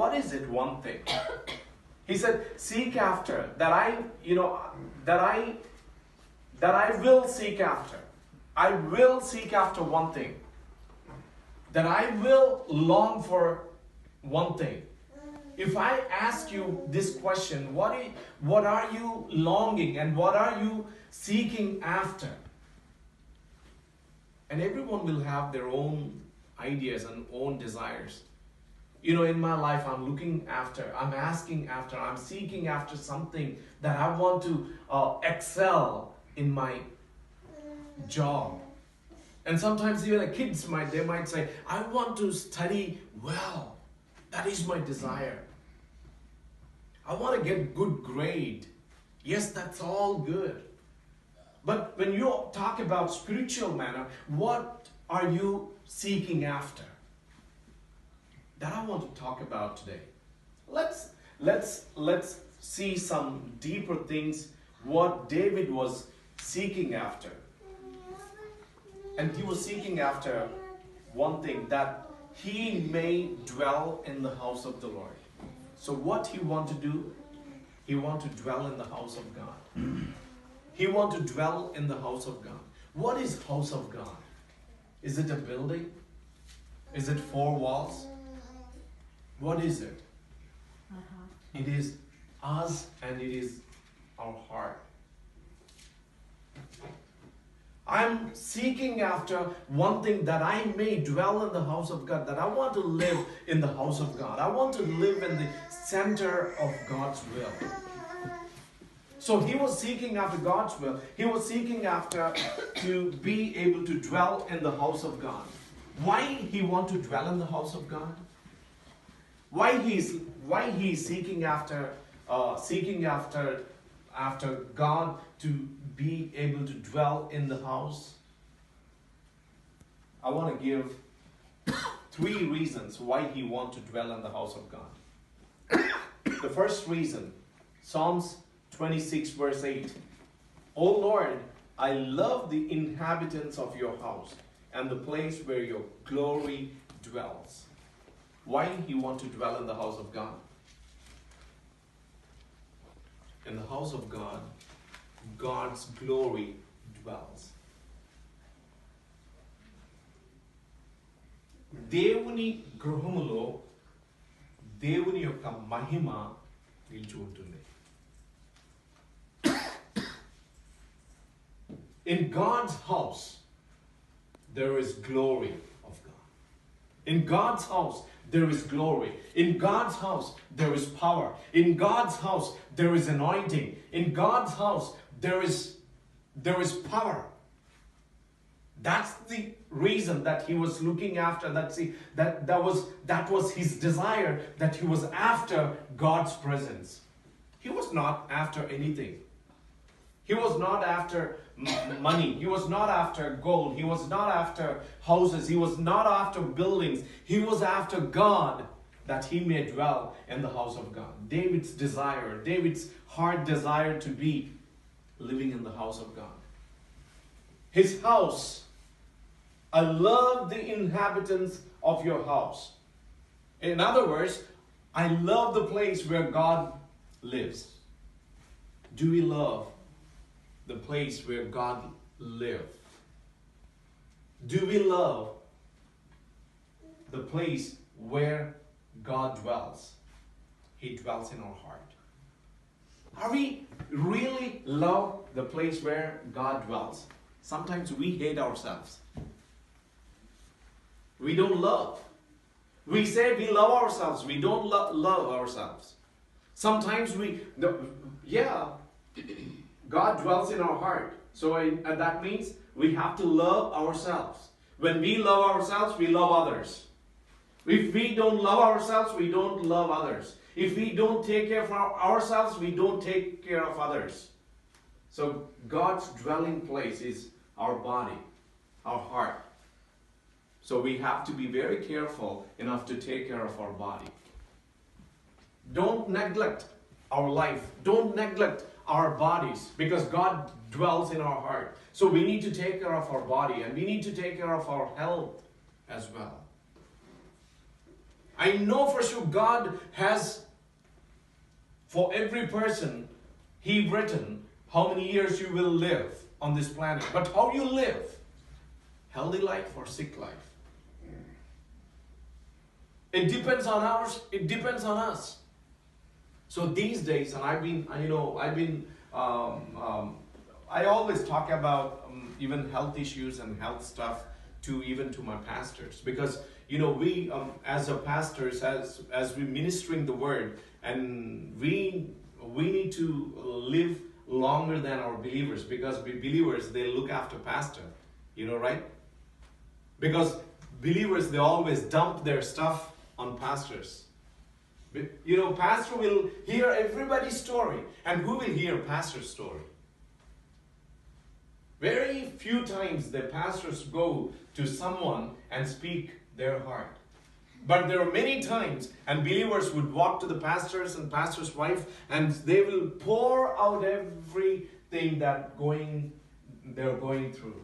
What is it one thing? He said, seek after, that I will seek after. I will seek after one thing. That I will long for one thing. If I ask you this question, what are you longing and what are you seeking after? And everyone will have their own ideas and own desires. In my life, I'm asking after, I'm seeking after something that I want to excel in my job. And sometimes even the kids might say, I want to study well. That is my desire. I want to get good grade. Yes, that's all good. But when you talk about spiritual manner, what are you seeking after? That I want to talk about today. Let's see some deeper things what David was seeking after. And he was seeking after one thing, that he may dwell in the house of the Lord. So what he want to do? He want to dwell in the house of God. He want to dwell in the house of God. What is house of God? Is it a building? Is it 4 walls? What is it? It is us and it is our heart. I'm seeking after one thing, that I may dwell in the house of God, that I want to live in the house of God. I want to live in the center of God's will. So he was seeking after God's will. He was seeking after to be able to dwell in the house of God. Why he want to dwell in the house of God? Why he's seeking after God to be able to dwell in the house? I want to give 3 reasons why he wants to dwell in the house of God. The first reason, Psalms 26 verse 8. O Lord, I love the inhabitants of your house and the place where your glory dwells. Why he want to dwell in the house of God? In the house of God, God's glory dwells. దేవుని గృహములో దేవుని యొక్క మహిమ నిలిచి ఉంటుంది. In God's house, there is glory of God. In God's house, there is glory. In God's house, there is power. In God's house, there is anointing. In God's house, there is power. That's the reason that he was looking after. That was his desire, that he was after God's presence. He was not after anything. He was not after money. He was not after gold. He was not after houses. He was not after buildings. He was after God, that he may dwell in the house of God. David's desire, David's heart desire to be living in the house of God. His house, I love the inhabitants of your house. In other words, I love the place where God lives. Do we love the place where God lives? Do we love the place where God dwells? He dwells in our heart. Are we really love the place where God dwells? Sometimes we hate ourselves. We don't love. We say we love ourselves. We don't love ourselves. Sometimes God dwells in our heart. So that means we have to love ourselves. When we love ourselves, we love others. If we don't love ourselves, we don't love others. If we don't take care of ourselves, we don't take care of others. So God's dwelling place is our body, our heart. So we have to be very careful enough to take care of our body. Don't neglect our life. Don't neglect our bodies, because God dwells in our heart. So we need to take care of our body, and we need to take care of our health as well. I know for sure God has, for every person, He written how many years you will live on this planet. But how you live, healthy life or sick life, it depends on ours. It depends on us. So these days, and I always talk about even health issues and health stuff to my pastors, because we as a pastors, as we ministering the word, and we need to live longer than our believers, because believers, they look after pastor, right? Because believers, they always dump their stuff on pastors. Pastor will hear everybody's story, and who will hear pastor's story? Very few times the pastors go to someone and speak their heart. But there are many times, and believers would walk to the pastors and pastor's wife, and they will pour out everything that they're going through.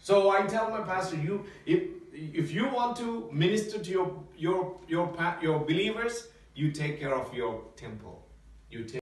So I tell my pastor, if you want to minister to your believers, you take care of your temple. You take